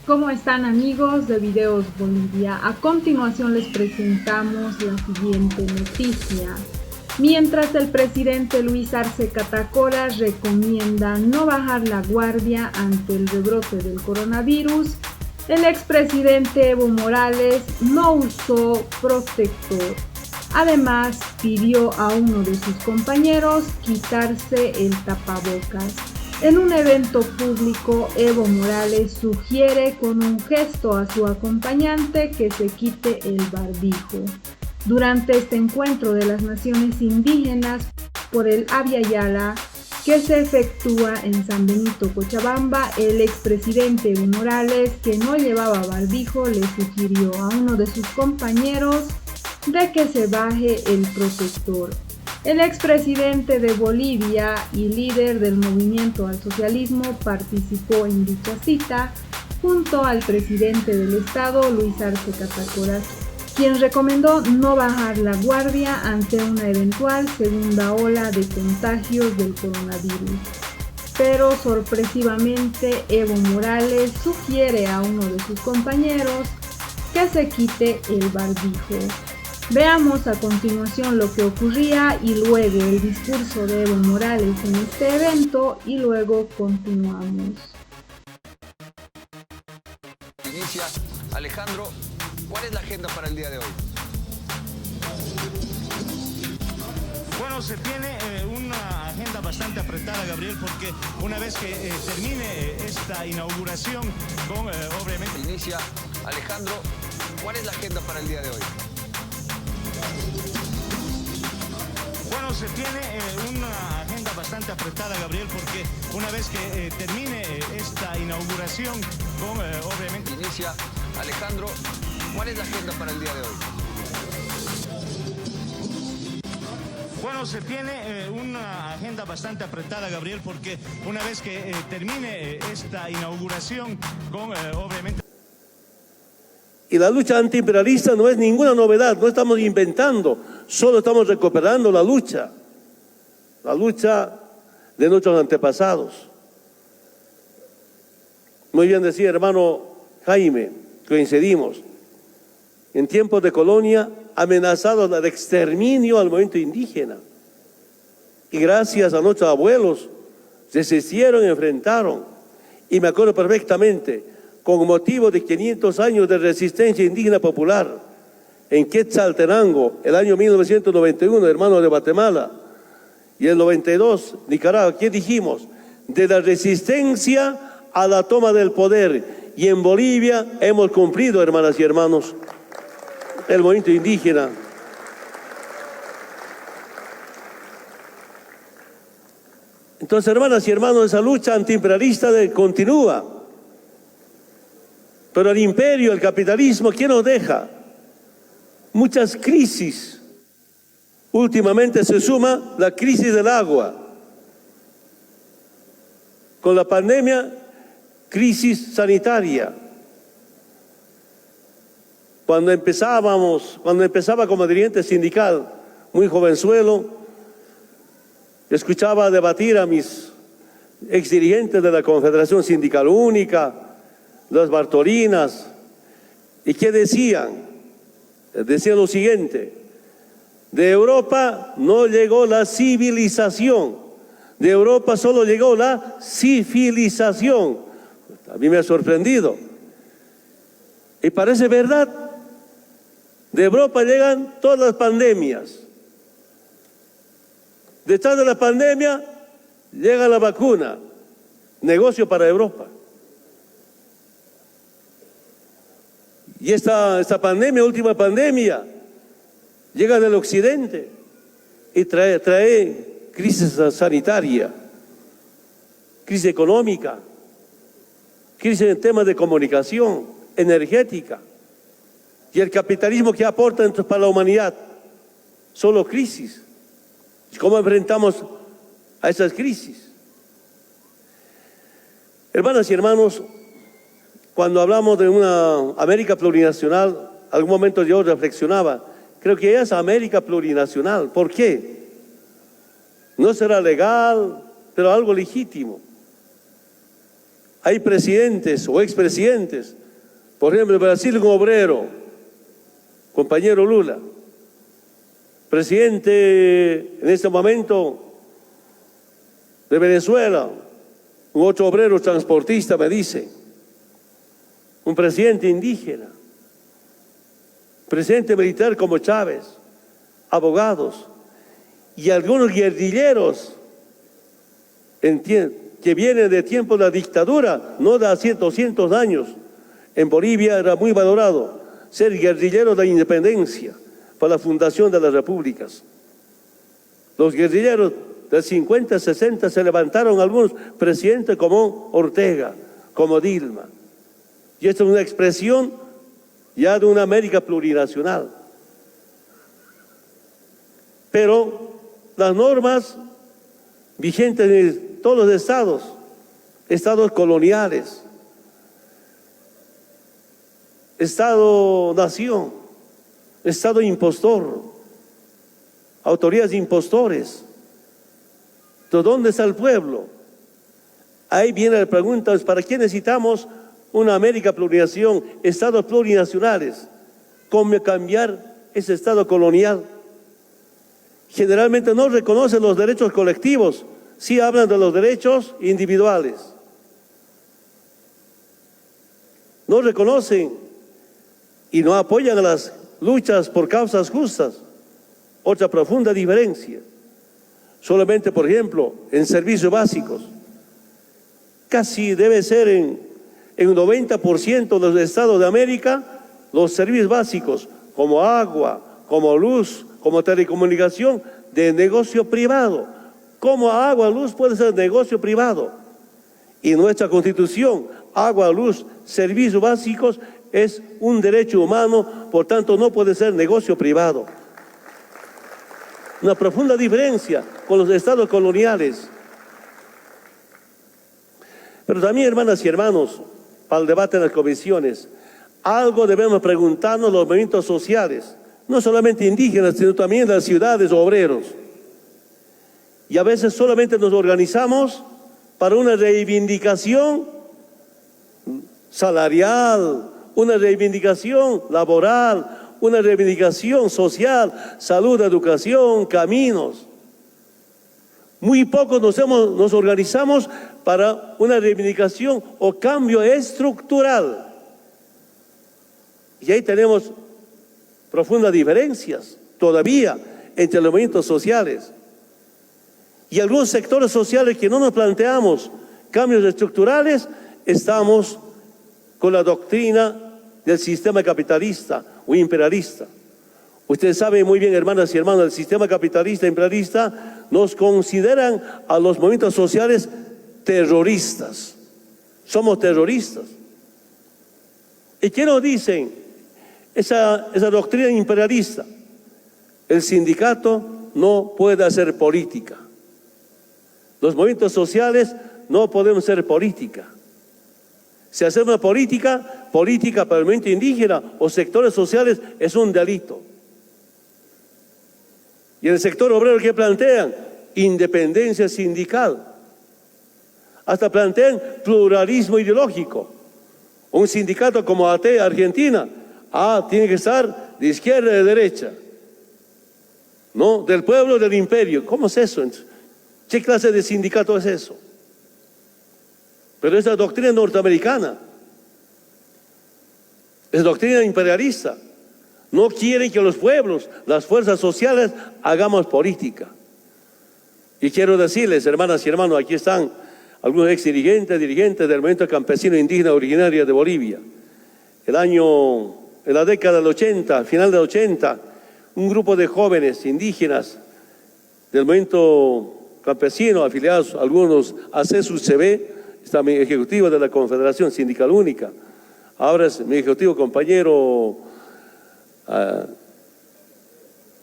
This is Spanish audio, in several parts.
¿Cómo están, amigos de Videos Bolivia? A continuación les presentamos la siguiente noticia. Mientras el presidente Luis Arce Catacora recomienda no bajar la guardia ante el rebrote del coronavirus, el expresidente Evo Morales no usó protector. Además, pidió a uno de sus compañeros quitarse el tapabocas. En un evento público, Evo Morales sugiere con un gesto a su acompañante que se quite el barbijo. Durante este encuentro de las naciones indígenas por el Abya Yala, que se efectúa en San Benito, Cochabamba, el expresidente Evo Morales, que no llevaba barbijo, le sugirió a uno de sus compañeros de que se baje el protector. El expresidente de Bolivia y líder del movimiento al socialismo participó en dicha cita junto al presidente del estado, Luis Arce Catacora, quien recomendó no bajar la guardia ante una eventual segunda ola de contagios del coronavirus. Pero sorpresivamente Evo Morales sugiere a uno de sus compañeros que se quite el barbijo. Veamos a continuación lo que ocurría y luego el discurso de Evo Morales en este evento y luego continuamos. Inicia Alejandro, ¿cuál es la agenda para el día de hoy? Bueno, se tiene una agenda bastante apretada, Gabriel, porque una vez que termine esta inauguración con, obviamente... Inicia Alejandro, ¿cuál es la agenda para el día de hoy? Bueno, se tiene una agenda bastante apretada, Gabriel, porque una vez que termine esta inauguración con, obviamente... Inicia Alejandro, ¿cuál es la agenda para el día de hoy? Bueno, se tiene una agenda bastante apretada, Gabriel, porque una vez que termine esta inauguración con, obviamente... Y la lucha antiimperialista no es ninguna novedad, no estamos inventando, solo estamos recuperando la lucha de nuestros antepasados. Muy bien decía hermano Jaime, coincidimos, en tiempos de colonia amenazados de exterminio al movimiento indígena. Y gracias a nuestros abuelos resistieron, enfrentaron, y me acuerdo perfectamente, con motivo de 500 años de resistencia indígena popular en Quetzaltenango, el año 1991, hermano de Guatemala, y el 92, Nicaragua, ¿qué dijimos? De la resistencia a la toma del poder, y en Bolivia hemos cumplido, hermanas y hermanos, el movimiento indígena. Entonces, hermanas y hermanos, esa lucha antiimperialista continúa. Pero el imperio, el capitalismo, ¿quién nos deja? Muchas crisis. Últimamente se suma la crisis del agua. Con la pandemia, crisis sanitaria. Cuando empezaba como dirigente sindical, muy jovenzuelo, escuchaba debatir a mis exdirigentes de la Confederación Sindical Única, las Bartolinas, ¿y qué decían? Decían lo siguiente: de Europa no llegó la civilización, de Europa solo llegó la civilización. A mí me ha sorprendido. Y parece verdad, de Europa llegan todas las pandemias. Detrás de la pandemia llega la vacuna, negocio para Europa. Y esta pandemia, última pandemia, llega del occidente y trae crisis sanitaria, crisis económica, crisis en temas de comunicación, energética. Y el capitalismo que aporta para la humanidad, solo crisis. ¿Cómo enfrentamos a esas crisis? Hermanas y hermanos, cuando hablamos de una América plurinacional, algún momento yo reflexionaba, creo que es América plurinacional. ¿Por qué? No será legal, pero algo legítimo. Hay presidentes o expresidentes, por ejemplo, en Brasil un obrero, compañero Lula, presidente en este momento de Venezuela, un otro obrero transportista me dice, un presidente indígena, presidente militar como Chávez, abogados y algunos guerrilleros que vienen de tiempos de la dictadura, no de hace 200 años. En Bolivia era muy valorado ser guerrillero de la independencia para la fundación de las repúblicas. Los guerrilleros de 50, 60 se levantaron algunos presidentes como Ortega, como Dilma. Y esta es una expresión ya de una América plurinacional. Pero las normas vigentes en todos los estados coloniales, Estado-nación, Estado impostor, autoridades impostores. ¿De dónde está el pueblo? Ahí viene la pregunta, ¿para qué necesitamos una América plurinación, estados plurinacionales? ¿Cómo cambiar ese estado colonial? Generalmente no reconocen los derechos colectivos, sí hablan de los derechos individuales. No reconocen y no apoyan a las luchas por causas justas. Otra profunda diferencia. Solamente, por ejemplo, en servicios básicos, casi debe ser en un 90% de los estados de América, los servicios básicos, como agua, como luz, como telecomunicación, de negocio privado. ¿Cómo agua, luz puede ser negocio privado? Y nuestra Constitución, agua, luz, servicios básicos, es un derecho humano, por tanto no puede ser negocio privado. Una profunda diferencia con los estados coloniales. Pero también, hermanas y hermanos, para el debate en las comisiones, algo debemos preguntarnos los movimientos sociales, no solamente indígenas, sino también de las ciudades, obreros. Y a veces solamente nos organizamos para una reivindicación salarial, una reivindicación laboral, una reivindicación social, salud, educación, caminos. Muy pocos nos organizamos para una reivindicación o cambio estructural. Y ahí tenemos profundas diferencias todavía entre los movimientos sociales. Y algunos sectores sociales que no nos planteamos cambios estructurales, estamos con la doctrina del sistema capitalista o imperialista. Ustedes saben muy bien, hermanas y hermanos, el sistema capitalista e imperialista nos consideran a los movimientos sociales terroristas. Somos terroristas. ¿Y qué nos dicen? Esa doctrina imperialista. El sindicato no puede hacer política. Los movimientos sociales no podemos hacer política. Si hacemos una política para el movimiento indígena o sectores sociales es un delito. Y en el sector obrero, ¿qué plantean? Independencia sindical. Hasta plantean pluralismo ideológico. Un sindicato como AT Argentina, tiene que estar de izquierda y de derecha. ¿No? Del pueblo, del imperio. ¿Cómo es eso? ¿Qué clase de sindicato es eso? Pero es la doctrina norteamericana. Es doctrina imperialista. No quieren que los pueblos, las fuerzas sociales, hagamos política. Y quiero decirles, hermanas y hermanos, aquí están algunos ex dirigentes del movimiento campesino indígena originario de Bolivia. En la década del 80, final del 80, un grupo de jóvenes indígenas del movimiento campesino, afiliados algunos a CESUCB, está mi ejecutivo de la Confederación Sindical Única, ahora es mi ejecutivo compañero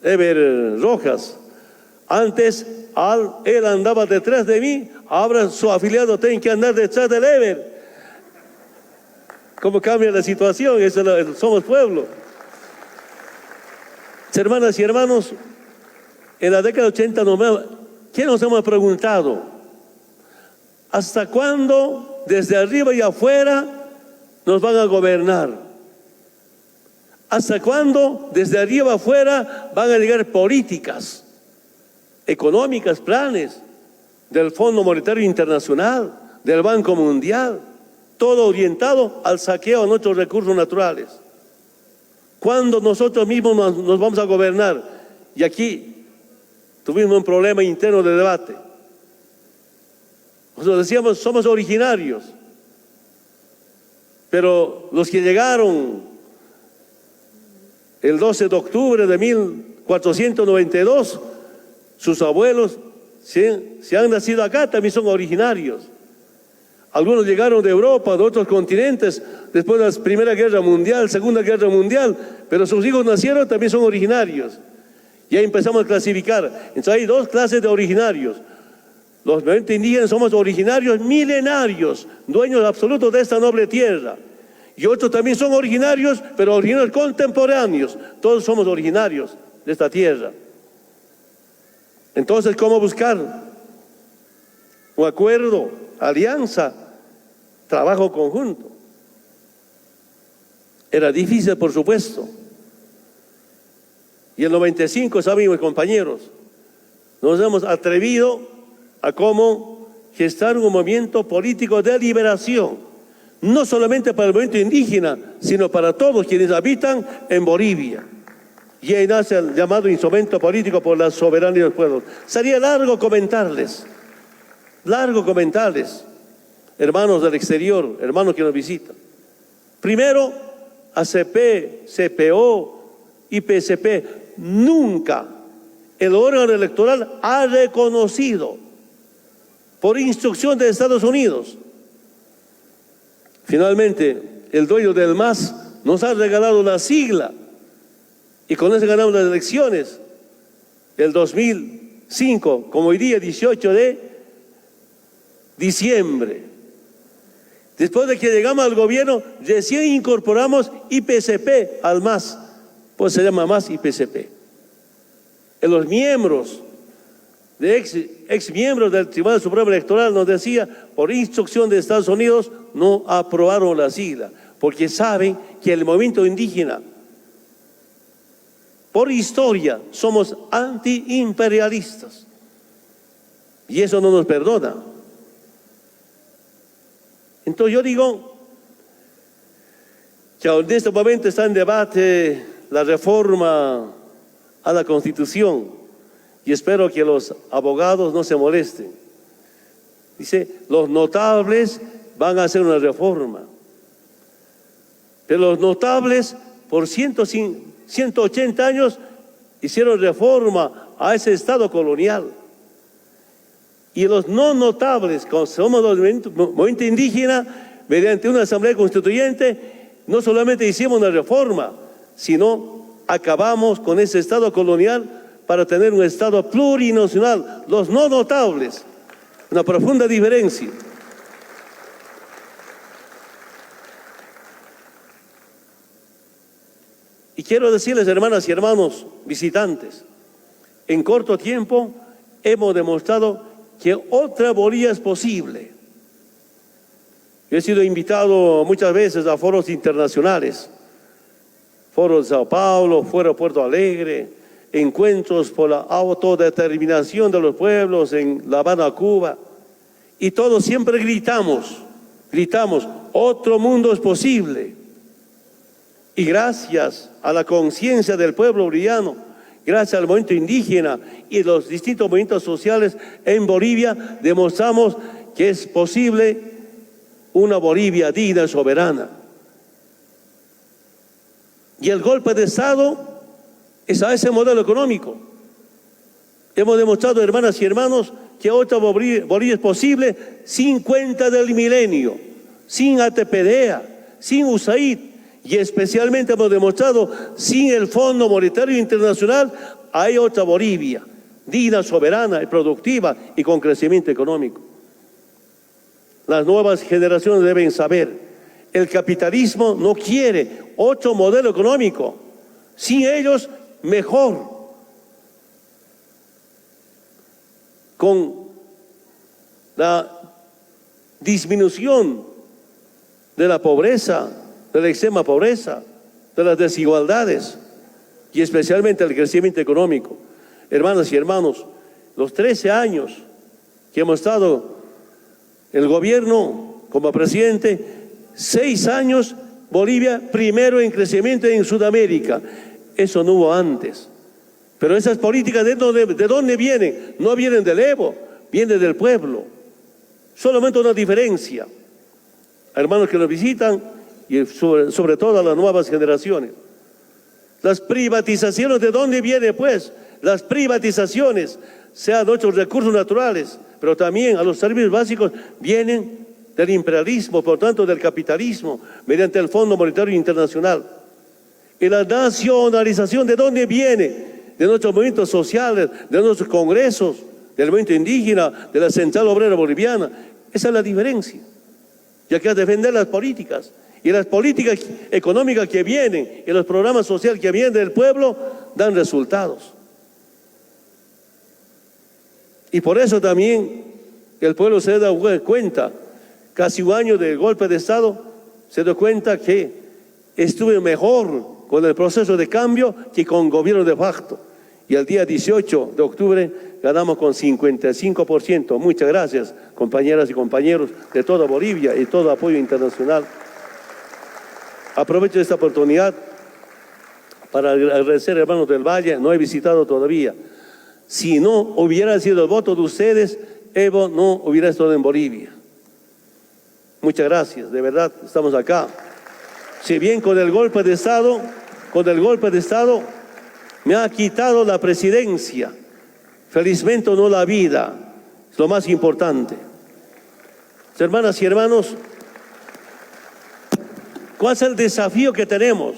Eber Rojas. Antes él andaba detrás de mí, ahora su afiliado tiene que andar detrás del Eber. ¿Cómo cambia la situación? Somos pueblo. Hermanas y hermanos, en la década de 80, ¿qué nos hemos preguntado? ¿Hasta cuándo desde arriba y afuera nos van a gobernar? ¿Hasta cuándo desde arriba afuera van a llegar políticas económicas, planes del Fondo Monetario Internacional, del Banco Mundial, todo orientado al saqueo de nuestros recursos naturales? ¿Cuándo nosotros mismos nos vamos a gobernar? Y aquí tuvimos un problema interno de debate. Nosotros decíamos, somos originarios, pero los que llegaron el 12 de octubre de 1492, sus abuelos, si han nacido acá, también son originarios. Algunos llegaron de Europa, de otros continentes, después de la Primera Guerra Mundial, Segunda Guerra Mundial, pero sus hijos nacieron, también son originarios. Y ahí empezamos a clasificar. Entonces hay dos clases de originarios. Los movimientos indígenas somos originarios milenarios, dueños absolutos de esta noble tierra. Y otros también son originarios, pero originarios contemporáneos. Todos somos originarios de esta tierra. Entonces, ¿cómo buscar un acuerdo, alianza, trabajo conjunto? Era difícil, por supuesto. Y en el 95, saben mis compañeros, nos hemos atrevido a cómo gestar un movimiento político de liberación, no solamente para el movimiento indígena, sino para todos quienes habitan en Bolivia. Y ahí nace el llamado instrumento político por la soberanía del pueblo. Sería largo comentarles, hermanos del exterior, hermanos que nos visitan. Primero, ACP, CPO, IPCP, nunca el órgano electoral ha reconocido, por instrucción de Estados Unidos. Finalmente, el dueño del MAS nos ha regalado la sigla, y con eso ganamos las elecciones del 2005, como hoy día 18 de diciembre. Después de que llegamos al gobierno, recién incorporamos IPCP al MAS, pues se llama MAS IPCP. En los miembros, ex miembros del Tribunal Supremo Electoral nos decía, por instrucción de Estados Unidos, no aprobaron la sigla, porque saben que el movimiento indígena, por historia, somos antiimperialistas. Y eso no nos perdona. Entonces yo digo que en este momento está en debate la reforma a la Constitución, y espero que los abogados no se molesten. Dice, los notables van a hacer una reforma, pero los notables por 180 años hicieron reforma a ese Estado colonial. Y los no notables, como somos los movimientos indígenas, mediante una asamblea constituyente, no solamente hicimos una reforma, sino acabamos con ese Estado colonial para tener un Estado plurinacional. Los no notables, una profunda diferencia. Y quiero decirles, hermanas y hermanos visitantes, en corto tiempo hemos demostrado que otra Bolivia es posible. Yo he sido invitado muchas veces a foros internacionales, foros de Sao Paulo, foro de Puerto Alegre, encuentros por la autodeterminación de los pueblos en La Habana, Cuba, y todos siempre gritamos, otro mundo es posible. Y gracias a la conciencia del pueblo boliviano, gracias al movimiento indígena y los distintos movimientos sociales en Bolivia, demostramos que es posible una Bolivia digna y soberana. Y el golpe de Estado es a ese modelo económico. Hemos demostrado, hermanas y hermanos, que otra Bolivia es posible sin cuenta del milenio, sin ATPDEA, sin USAID, y especialmente hemos demostrado sin el Fondo Monetario Internacional hay otra Bolivia, digna, soberana y productiva y con crecimiento económico. Las nuevas generaciones deben saber, el capitalismo no quiere otro modelo económico, sin ellos mejor, con la disminución de la pobreza, de la extrema pobreza, de las desigualdades y especialmente el crecimiento económico. Hermanas y hermanos, los 13 años que hemos estado en el gobierno como presidente, 6 años Bolivia primero en crecimiento en Sudamérica. Eso no hubo antes. Pero esas políticas, ¿de dónde vienen? No vienen del Evo, vienen del pueblo. Solamente una diferencia. Hermanos que nos visitan y sobre todo a las nuevas generaciones. Las privatizaciones, ¿de dónde vienen pues? Las privatizaciones, sean de otros recursos naturales, pero también a los servicios básicos, vienen del imperialismo, por tanto del capitalismo, mediante el Fondo Monetario Internacional. Y la nacionalización, ¿de dónde viene? De nuestros movimientos sociales, de nuestros congresos, del movimiento indígena, de la Central Obrera Boliviana. Esa es la diferencia. Y hay que defender las políticas. Y las políticas económicas que vienen y los programas sociales que vienen del pueblo dan resultados. Y por eso también el pueblo se da cuenta, casi un año del golpe de Estado, se da cuenta que estuve mejor con el proceso de cambio que con gobierno de facto. Y el día 18 de octubre ganamos con 55%. Muchas gracias, compañeras y compañeros de toda Bolivia y todo apoyo internacional. Aprovecho esta oportunidad para agradecer, hermanos del Valle, no he visitado todavía. Si no hubiera sido el voto de ustedes, Evo no hubiera estado en Bolivia. Muchas gracias, de verdad, estamos acá. Si bien con el golpe de Estado, me ha quitado la presidencia, felizmente no la vida, es lo más importante. Hermanas y hermanos, ¿cuál es el desafío que tenemos?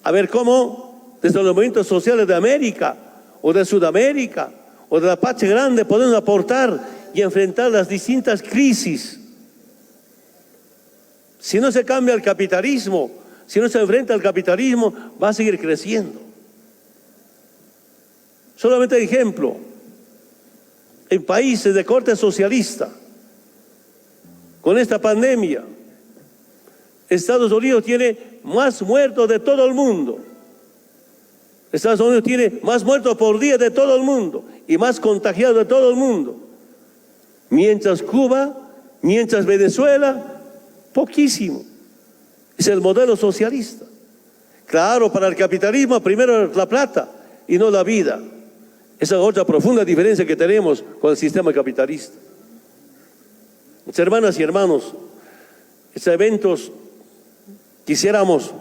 A ver cómo desde los movimientos sociales de América o de Sudamérica o de la patria grande podemos aportar y enfrentar las distintas crisis. Si no se cambia el capitalismo, si no se enfrenta al capitalismo, va a seguir creciendo. Solamente ejemplo, en países de corte socialista, con esta pandemia, Estados Unidos tiene más muertos de todo el mundo. Estados Unidos tiene más muertos por día de todo el mundo y más contagiados de todo el mundo. Mientras Cuba, mientras Venezuela, poquísimo. Es el modelo socialista. Claro, para el capitalismo primero la plata y no la vida. Esa es otra profunda diferencia que tenemos con el sistema capitalista. Mis hermanas y hermanos, estos eventos quisiéramos,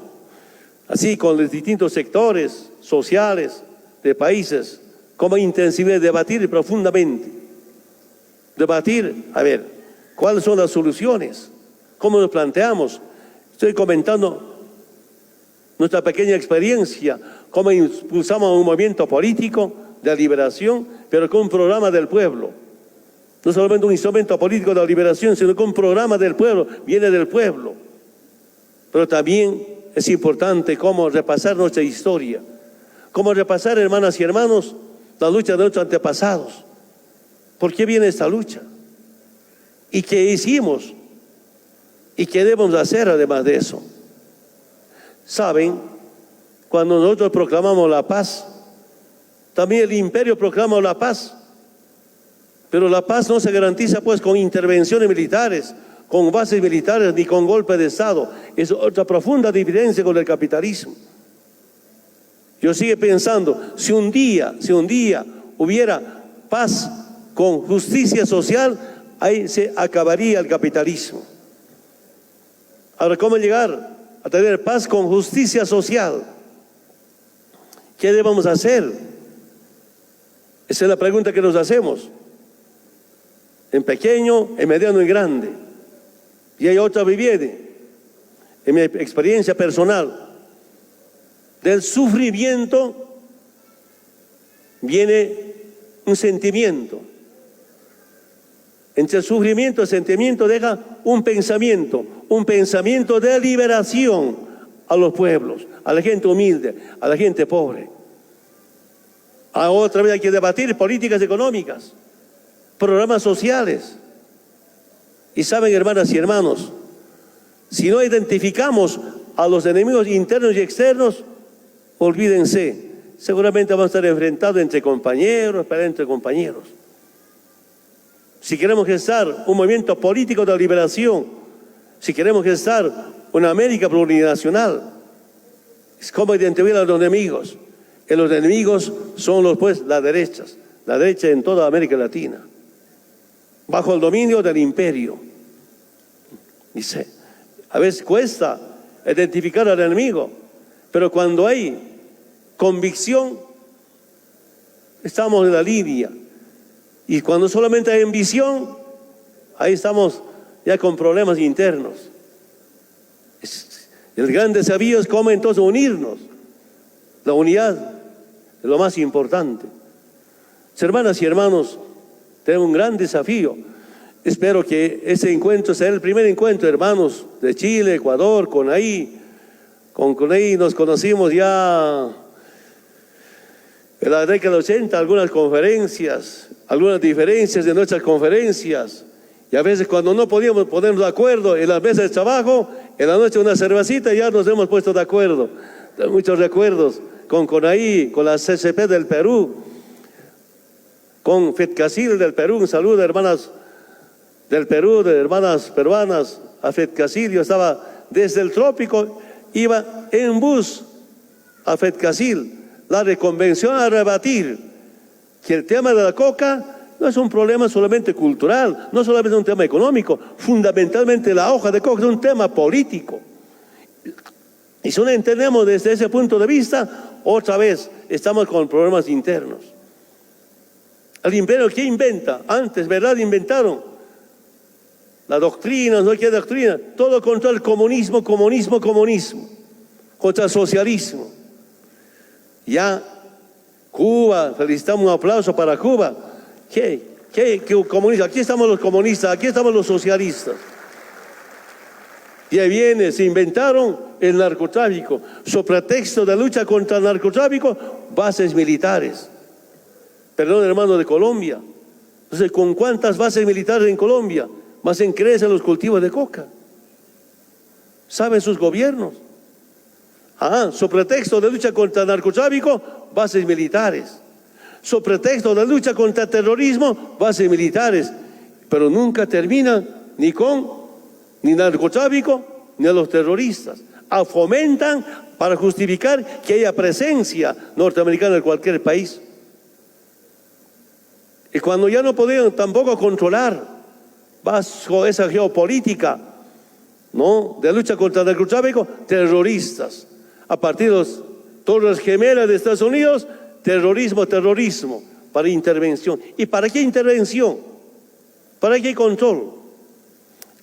así con los distintos sectores sociales de países, como intensividad, debatir profundamente. Debatir, a ver, cuáles son las soluciones, cómo nos planteamos. Estoy comentando nuestra pequeña experiencia, cómo impulsamos un movimiento político de liberación, pero con un programa del pueblo. No solamente un instrumento político de la liberación, sino con un programa del pueblo, viene del pueblo. Pero también es importante cómo repasar nuestra historia, cómo repasar, hermanas y hermanos, la lucha de nuestros antepasados. ¿Por qué viene esta lucha? ¿Y qué hicimos? ¿Y qué debemos hacer además de eso? Saben, cuando nosotros proclamamos la paz, también el imperio proclama la paz. Pero la paz no se garantiza pues con intervenciones militares, con bases militares ni con golpe de Estado. Es otra profunda diferencia con el capitalismo. Yo sigo pensando, si un día hubiera paz con justicia social, ahí se acabaría el capitalismo. Ahora, ¿cómo llegar a tener paz con justicia social? ¿Qué debemos hacer? Esa es la pregunta que nos hacemos. En pequeño, en mediano y grande. Y hay otra vivienda, en mi experiencia personal. Del sufrimiento viene un sentimiento. Entre el sufrimiento y el sentimiento deja un pensamiento de liberación a los pueblos, a la gente humilde, a la gente pobre. Otra vez hay que debatir políticas económicas, programas sociales. Y saben, hermanas y hermanos, si no identificamos a los enemigos internos y externos, olvídense, seguramente vamos a estar enfrentados entre compañeros, pero entre compañeros. Si queremos gestar un movimiento político de liberación, si queremos gestar una América plurinacional, es como identificar a los enemigos. Y los enemigos son la derecha en toda América Latina, bajo el dominio del imperio. Dice, a veces cuesta identificar al enemigo, pero cuando hay convicción, estamos en la línea. Y cuando solamente hay ambición, ahí estamos ya con problemas internos. El gran desafío es cómo entonces unirnos. La unidad es lo más importante. Hermanas y hermanos, tenemos un gran desafío. Espero que ese encuentro sea el primer encuentro, hermanos, de Chile, Ecuador, CONAIE. Con CONAIE nos conocimos ya en la década de 80, algunas conferencias, algunas diferencias de nuestras conferencias. Y a veces cuando no podíamos ponernos de acuerdo en las mesas de trabajo, en la noche una cervecita ya nos hemos puesto de acuerdo. Tengo muchos recuerdos con CONAIE, con la CCP del Perú, con FEDCACIL del Perú. Un saludo, hermanas del Perú, de hermanas peruanas, a FEDCACIL. Yo estaba desde el trópico, iba en bus a FEDCACIL, la reconvención a rebatir que el tema de la coca no es un problema solamente cultural, no solamente un tema económico, fundamentalmente la hoja de coca es un tema político. Y si no entendemos desde ese punto de vista, otra vez estamos con problemas internos. El imperio, ¿qué inventa? Antes, ¿verdad? Inventaron la doctrina, no qué doctrina, todo contra el comunismo, contra el socialismo. Ya Cuba, felicitamos, un aplauso para Cuba. ¿Qué comunista? Aquí estamos los comunistas, aquí estamos los socialistas. Y ahí viene, se inventaron el narcotráfico, sobre pretexto de lucha contra el narcotráfico, bases militares. Perdón, hermano, de Colombia. Entonces, ¿con cuántas bases militares en Colombia? Más crecen los cultivos de coca. ¿Saben sus gobiernos? Sobre pretexto de lucha contra el narcotráfico, bases militares. Sobre pretexto de lucha contra el terrorismo, bases militares. Pero nunca terminan ni narcotráfico ni a los terroristas. Fomentan para justificar que haya presencia norteamericana en cualquier país. Y cuando ya no podían tampoco controlar bajo esa geopolítica, ¿no?, de lucha contra el narcotráfico, terroristas. A partir de las Torres Gemelas de Estados Unidos, terrorismo, para intervención. ¿Y para qué intervención? ¿Para qué control?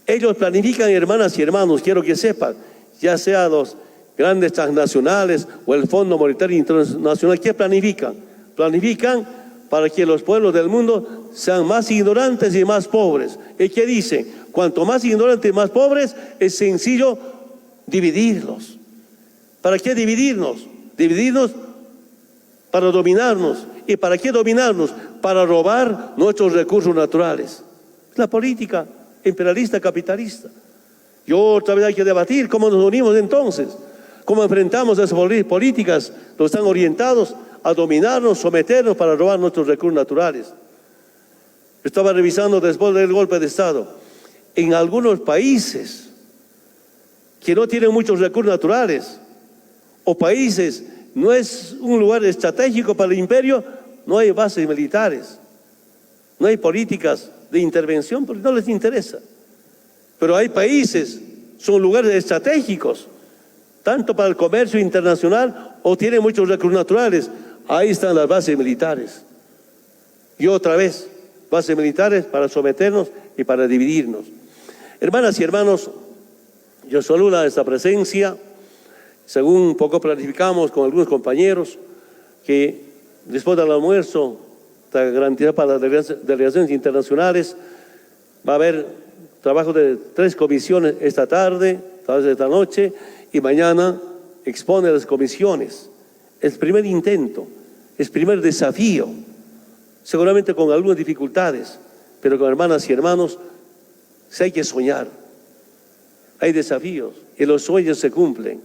Ellos planifican, hermanas y hermanos, quiero que sepan, ya sea los grandes transnacionales o el Fondo Monetario Internacional, ¿qué planifican? Planifican para que los pueblos del mundo sean más ignorantes y más pobres. ¿Y qué dicen? Cuanto más ignorantes y más pobres, es sencillo dividirlos. ¿Para qué dividirnos? Dividirnos para dominarnos. ¿Y para qué dominarnos? Para robar nuestros recursos naturales. Es la política imperialista capitalista. Y otra vez hay que debatir cómo nos unimos entonces, cómo enfrentamos esas políticas que están orientados a dominarnos, someternos para robar nuestros recursos naturales. Estaba revisando después del golpe de Estado, en algunos países que no tienen muchos recursos naturales, o países no es un lugar estratégico para el imperio, no hay bases militares, no hay políticas de intervención porque no les interesa. Pero hay países, son lugares estratégicos, tanto para el comercio internacional o tienen muchos recursos naturales. Ahí están las bases militares. Y otra vez, bases militares para someternos y para dividirnos. Hermanas y hermanos, yo saludo a esta presencia. Según un poco planificamos con algunos compañeros, que después del almuerzo, esta garantía para las delegaciones internacionales, va a haber trabajo de 3 comisiones esta tarde, tal vez esta noche, y mañana expone las comisiones. El primer intento, el primer desafío, seguramente con algunas dificultades, pero con hermanas y hermanos, Si hay que soñar, hay desafíos y los sueños se cumplen,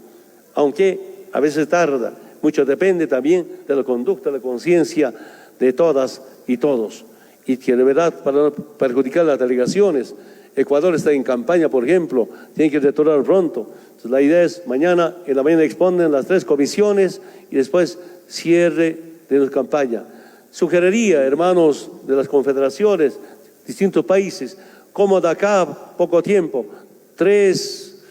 aunque a veces tarda. Mucho depende también de la conducta, de la conciencia de todas y todos. Y que de verdad, para no perjudicar las delegaciones, Ecuador está en campaña, por ejemplo, tiene que retornar pronto. Entonces, la idea es mañana, en la mañana exponen las 3 comisiones y después cierre de la campaña. Sugeriría, hermanos de las confederaciones, distintos países, como de acá poco tiempo, 3,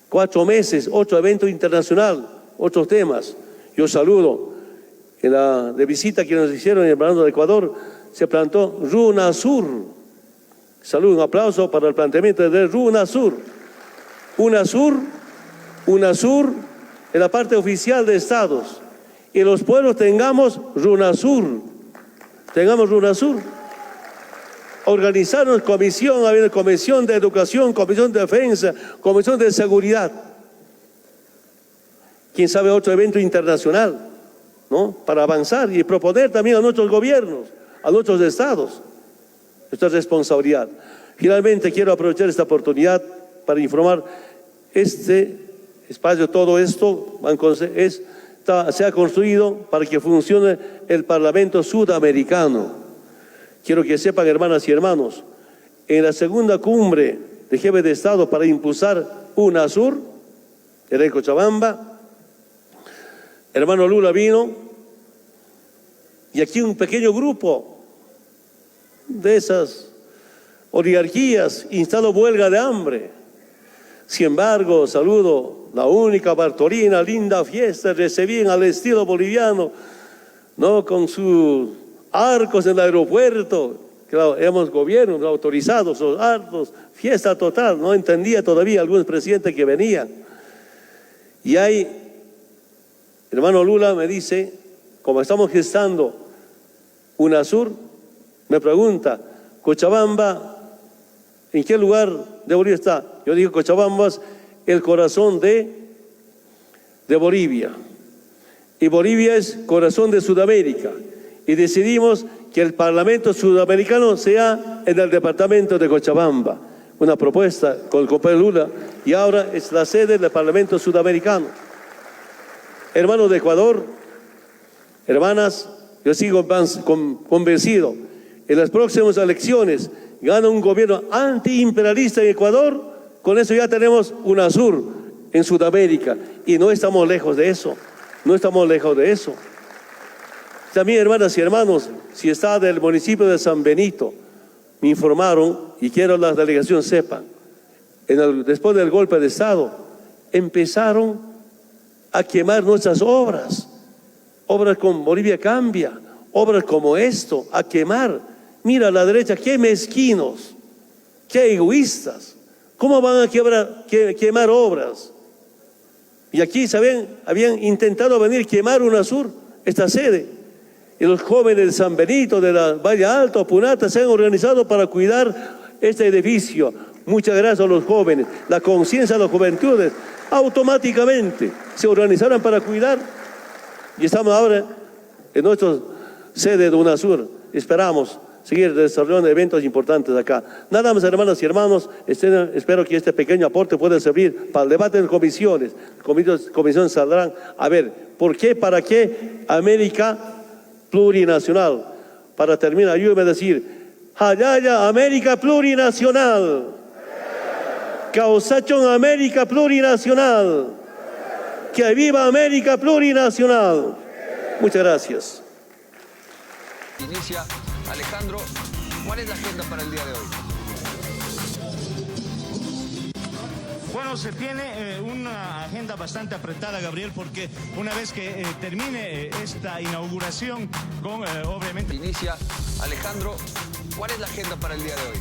4 meses, 8 eventos internacionales, 8 temas. Yo saludo, en la de visita que nos hicieron en el Parlamento de Ecuador, se plantó RUNASUR. Saludo, un aplauso para el planteamiento de RUNASUR. UNASUR en la parte oficial de estados. Y los pueblos tengamos RUNASUR. Tengamos RUNASUR. Organizarnos comisión, habiendo comisión de educación, comisión de defensa, comisión de seguridad. Quién sabe otro evento internacional, ¿no? Para avanzar y proponer también a nuestros gobiernos, a nuestros estados, nuestra responsabilidad. Finalmente quiero aprovechar esta oportunidad para informar este espacio, todo esto se ha construido para que funcione el Parlamento Sudamericano. Quiero que sepan, hermanas y hermanos, en la segunda cumbre de jefes de Estado para impulsar UNASUR, era en Cochabamba, hermano Lula vino, y aquí un pequeño grupo de esas oligarquías instado huelga de hambre. Sin embargo, saludo, la única Bartolina, linda fiesta, recibían al estilo boliviano, ¿no? Con sus arcos en el aeropuerto, claro, éramos gobiernos autorizados, los arcos, fiesta total, no entendía todavía algunos presidentes que venían. Y hay, hermano Lula me dice, como estamos gestando UNASUR, me pregunta, Cochabamba, ¿en qué lugar de Bolivia está? Yo digo, Cochabamba es el corazón de Bolivia. Y Bolivia es corazón de Sudamérica. Y decidimos que el Parlamento Sudamericano sea en el departamento de Cochabamba. Una propuesta con el compañero Lula, y ahora es la sede del Parlamento Sudamericano. Hermanos de Ecuador, hermanas, yo sigo convencido, en las próximas elecciones gana un gobierno antiimperialista en Ecuador, con eso ya tenemos UNASUR en Sudamérica, y no estamos lejos de eso, no estamos lejos de eso. También, hermanas y hermanos, si está del municipio de San Benito, me informaron, y quiero que las delegaciones sepan, después del golpe de Estado, empezaron a quemar nuestras obras como Bolivia Cambia, obras como esto, a quemar. Mira a la derecha, qué mezquinos, qué egoístas, ¿cómo van a quemar obras? Y aquí, ¿saben? Habían intentado venir a quemar UNASUR, esta sede. Y los jóvenes de San Benito, de la Valle Alto, Punata, se han organizado para cuidar este edificio. Muchas gracias a los jóvenes, la conciencia de las juventudes, automáticamente se organizaron para cuidar. Y estamos ahora en nuestra sede de UNASUR. Esperamos seguir desarrollando eventos importantes acá. Nada más, hermanas y hermanos, espero que este pequeño aporte pueda servir para el debate en comisiones. Comisiones saldrán a ver por qué, para qué América plurinacional. Para terminar, ayúdeme a decir, Hayaya América plurinacional. Causachón América plurinacional. Que viva América plurinacional. Muchas gracias. Inicia Alejandro, ¿cuál es la agenda para el día de hoy? Bueno, se tiene una agenda bastante apretada, Gabriel, porque una vez que termine esta inauguración con, obviamente... Inicia Alejandro, ¿cuál es la agenda para el día de hoy?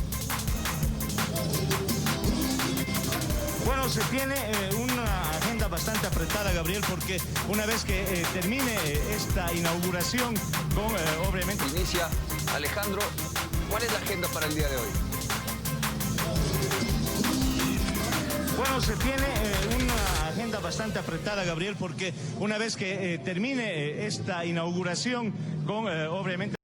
Bueno, se tiene una agenda bastante apretada, Gabriel, porque una vez que termine esta inauguración con, obviamente... Inicia Alejandro, ¿cuál es la agenda para el día de hoy? Bueno, se tiene una agenda bastante apretada, Gabriel, porque una vez que termine esta inauguración con, obviamente...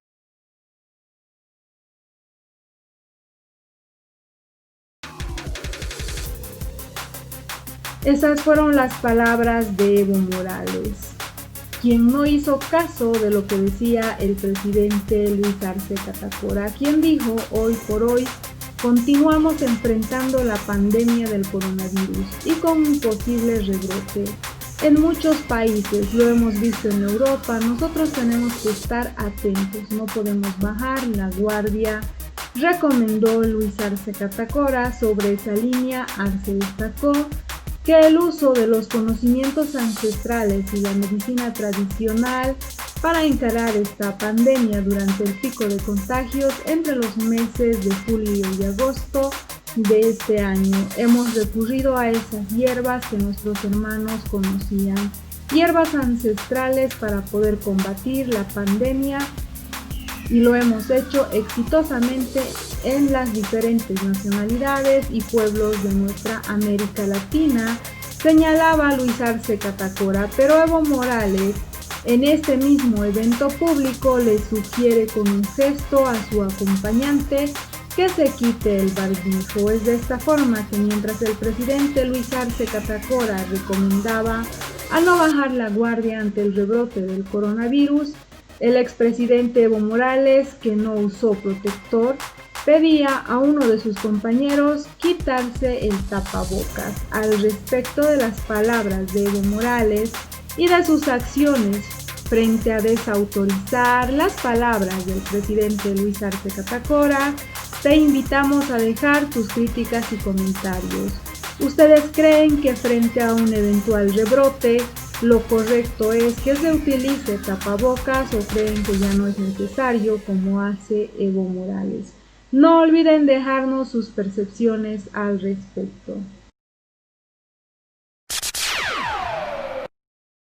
Esas fueron las palabras de Evo Morales, quien no hizo caso de lo que decía el presidente Luis Arce Catacora, quien dijo: hoy por hoy continuamos enfrentando la pandemia del coronavirus y con un posible rebrote en muchos países. Lo hemos visto en Europa. Nosotros tenemos que estar atentos, no podemos bajar la guardia, recomendó Luis Arce Catacora. Sobre esa línea, Arce destacó que el uso de los conocimientos ancestrales y la medicina tradicional para encarar esta pandemia durante el pico de contagios entre los meses de julio y agosto de este año. Hemos recurrido a esas hierbas que nuestros hermanos conocían, hierbas ancestrales para poder combatir la pandemia, y lo hemos hecho exitosamente en las diferentes nacionalidades y pueblos de nuestra América Latina, señalaba Luis Arce Catacora. Pero Evo Morales, en este mismo evento público, le sugiere con un gesto a su acompañante que se quite el barbijo. Es de esta forma que mientras el presidente Luis Arce Catacora recomendaba a no bajar la guardia ante el rebrote del coronavirus, el expresidente Evo Morales, que no usó protector, pedía a uno de sus compañeros quitarse el tapabocas. Al respecto de las palabras de Evo Morales y de sus acciones frente a desautorizar las palabras del presidente Luis Arce Catacora, te invitamos a dejar tus críticas y comentarios. ¿Ustedes creen que frente a un eventual rebrote lo correcto es que se utilice tapabocas, o creen que ya no es necesario, como hace Evo Morales? No olviden dejarnos sus percepciones al respecto.